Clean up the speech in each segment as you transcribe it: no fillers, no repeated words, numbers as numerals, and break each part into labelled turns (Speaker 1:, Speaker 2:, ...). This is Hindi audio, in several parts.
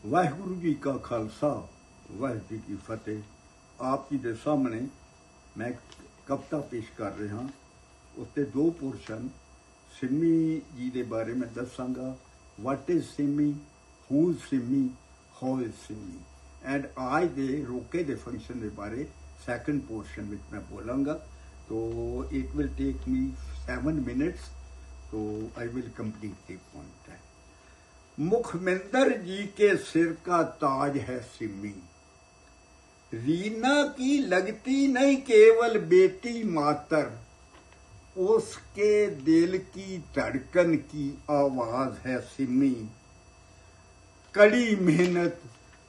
Speaker 1: वाहिगुरु जी का खालसा वाहिगुरु जी की फतेह। आप जी के सामने मैं कविता पेश कर रहा। उत्ते दो पोर्शन सिमी जी के बारे में दसांगा। What is Simi, who is Simi, how is Simi. And आज दे रोके दे फंक्शन के बारे सैकेंड पोर्शन में मैं बोलांगा। तो it will take me 7 minutes, तो I will complete the point. Mukhminder ji के सिर का ताज है सिमी, रीना की लगती नहीं केवल बेटी मातर, उसके दिल की धड़कन की आवाज है सिमी। कड़ी मेहनत,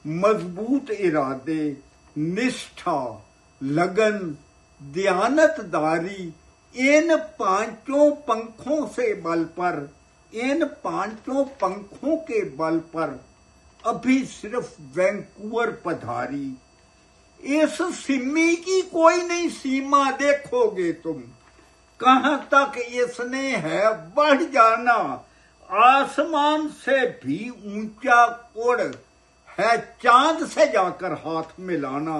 Speaker 1: मजबूत इरादे, निष्ठा, लगन, दयानतदारी, इन पांचों पंखों से बल पर, इन पांचों पंखों के बल पर अभी सिर्फ वैंकूवर पधारी। इस सिमी की कोई नहीं सीमा, देखोगे तुम कहां तक इसने है बढ़ जाना। आसमान से भी ऊंचा उड़ है चांद से जाकर हाथ मिलाना।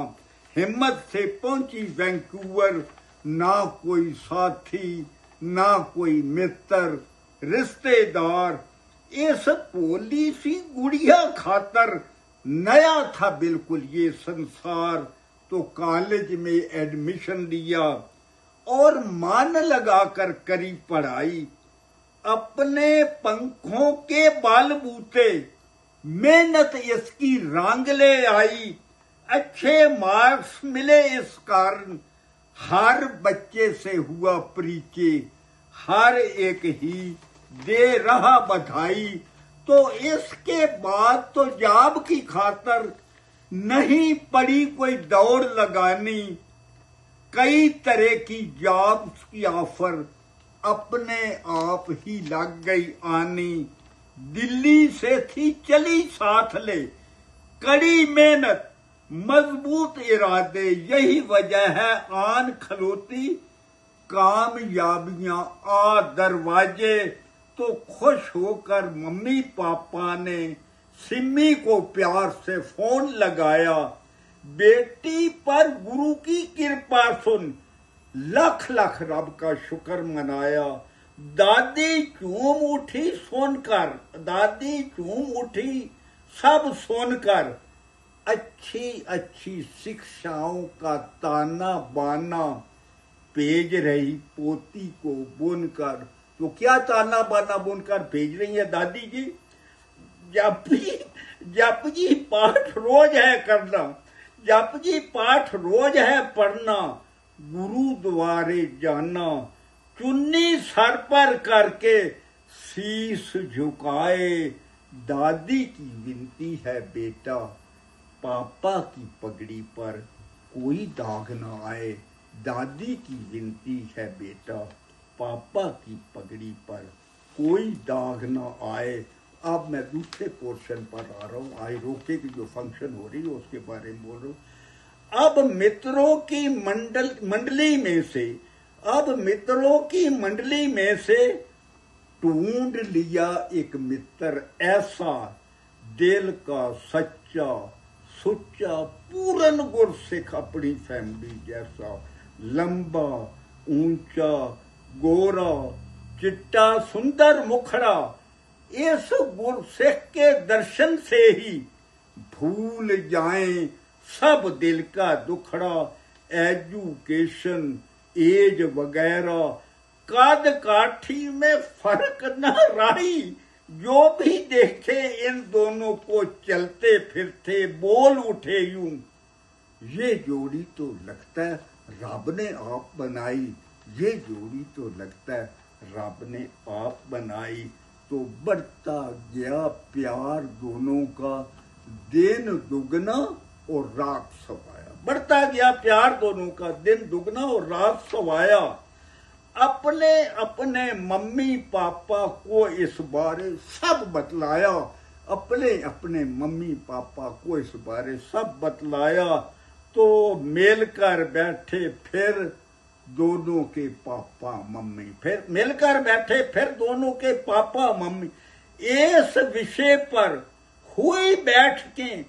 Speaker 1: हिम्मत से पहुंची वैंकूवर, ना कोई साथी ना कोई मित्र रिश्तेदार। इस भोली सी गुड़िया खातर नया था बिल्कुल ये संसार। तो कॉलेज में एडमिशन लिया और मन लगाकर करी पढ़ाई। अपने पंखों के बलबूते मेहनत इसकी रंग ले आई। अच्छे मार्क्स मिले इस कारण, हर बच्चे से हुआ परिचय, हर एक ही दे रहा बधाई। तो इसके बाद तो जॉब की खातर नहीं पड़ी कोई दौड़ लगानी। कई तरह की जॉब्स की ऑफर अपने आप ही लग गई आनी। दिल्ली से थी चली साथ ले, कड़ी मेहनत मजबूत इरादे, यही वजह है आन खलोती कामयाबियां आ दरवाजे। तो खुश होकर मम्मी पापा ने सिमी को प्यार से फोन लगाया। बेटी पर गुरु की कृपा सुन, लख लख रब का शुक्र मनाया। दादी झूम उठी सुनकर, दादी झूम उठी सब सुनकर। अच्छी अच्छी शिक्षाओं का ताना बाना भेज रही पोती को बुनकर। तो क्या ताना बाना बुनकर भेज रही है दादी जी? जप जी पाठ रोज है करना, जप जी पाठ रोज है पढ़ना, गुरुद्वारे जाना, चुन्नी सर पर करके शीश झुकाए। दादी की विनती है बेटा, पापा की पगड़ी पर कोई दाग न आए। दादी की विनती है बेटा, पापा की पगड़ी पर कोई दाग न आए। अब मैं दूसरे पोर्शन पर आ रहा हूँ। आई रोके की जो फंक्शन हो रही है उसके बारे में बोल रहा हूँ। अब मित्रों की मंडली में से, अब मित्रों की मंडली में से ढूंढ लिया एक मित्र ऐसा, दिल का सच्चा सुच्चा पूर्ण गुरसिख अपनी फैमिली जैसा। लंबा ऊंचा गोरा चिट्टा सुंदर मुखड़ा, इस गुरसिख के दर्शन से ही भूल जाएं सब दिल का दुखड़ा। एजुकेशन एज वगैरह कद काठी में फर्क न रही, जो भी देखे इन दोनों को चलते फिरते बोल उठे यूं। ये जोड़ी तो लगता है रब ने आप बनाई, ये जोड़ी तो लगता है रब ने आप बनाई। तो बढ़ता गया प्यार दोनों का, दिन दुगना और रात सवाया। बढ़ता गया प्यार दोनों का, दिन दुगना और रात सवाया। अपने अपने मम्मी पापा को इस बारे सब बतलाया, अपने अपने मम्मी पापा को इस बारे सब बतलाया। तो मिलकर बैठे फिर दोनों के पापा मम्मी, फिर मिलकर बैठे फिर दोनों के पापा मम्मी। इस विषय पर हुई बैठकें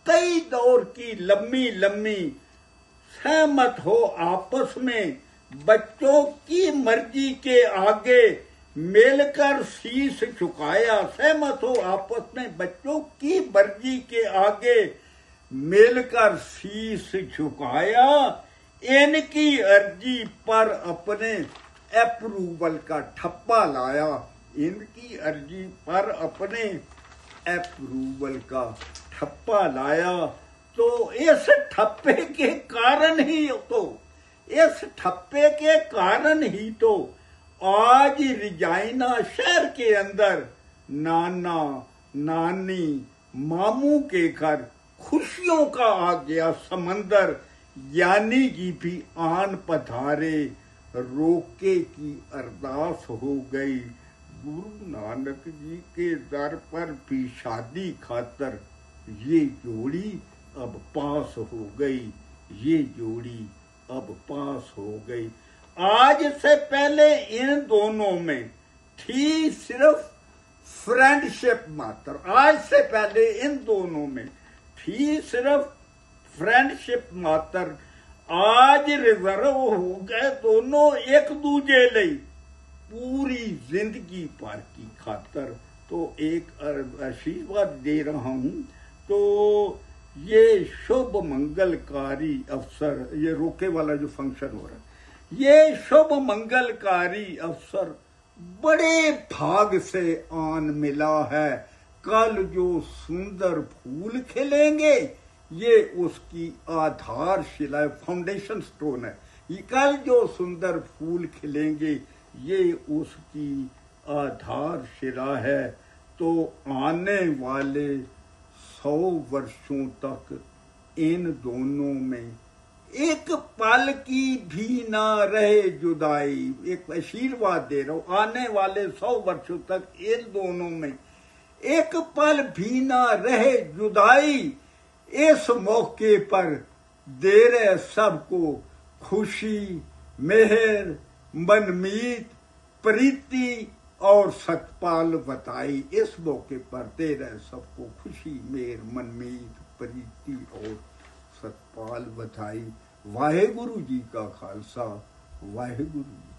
Speaker 1: कई दौर की लंबी लंबी, सहमत हो आपस में बच्चों की मर्जी के आगे मिलकर शीश झुकाया। सहमत हो आपस में बच्चों की मर्जी के आगे मिलकर शीश झुकाया। इनकी अर्जी पर अपने अप्रूवल का ठप्पा लाया। इनकी अर्जी पर अपने अप्रूवल का ठप्पा लाया। तो इस ठप्पे के कारण ही तो आज रिजाइना शहर के अंदर नाना नानी मामू के घर खुशियों का आ गया समंदर। यानी जी भी आन पधारे, रोके की अरदास हो गई। गुरु नानक जी के दर पर भी शादी खातर ये जोड़ी अब पास हो गई। ये जोड़ी अब पास हो गई। आज से पहले इन दोनों में थी सिर्फ फ्रेंडशिप मात्र। आज से पहले इन दोनों में थी सिर्फ फ्रेंडशिप मात्र। आज रिजर्व हो गए दोनों एक दूजे ਲਈ पूरी जिंदगी भर की खातर। तो एक आशीर्वाद दे रहा हूं। तो ये शुभ मंगलकारी अवसर, ये रोके वाला जो फंक्शन हो रहा है, ये शुभ मंगलकारी अवसर बड़े भाग से आन मिला है। कल जो सुंदर फूल खिलेंगे ये उसकी आधारशिला, फाउंडेशन स्टोन है। ये कल जो सुंदर फूल खिलेंगे ये उसकी आधारशिला है। तो आने वाले 100 वर्षों तक इन दोनों में एक पल की भी ना रहे जुदाई। एक आशीर्वाद दे रहा हूं, आने वाले 100 वर्षों तक इन दोनों में एक पल भी ना रहे जुदाई। इस मौके पर दे रहे सबको खुशी, मेहर, मनमीत, प्रीति और सतपाल बधाई। इस मौके पर दे रहे सबको खुशी, मेहर, मनमीत, प्रीति और सतपाल बधाई। वाहेगुरु जी का खालसा, वाहेगुरु जी।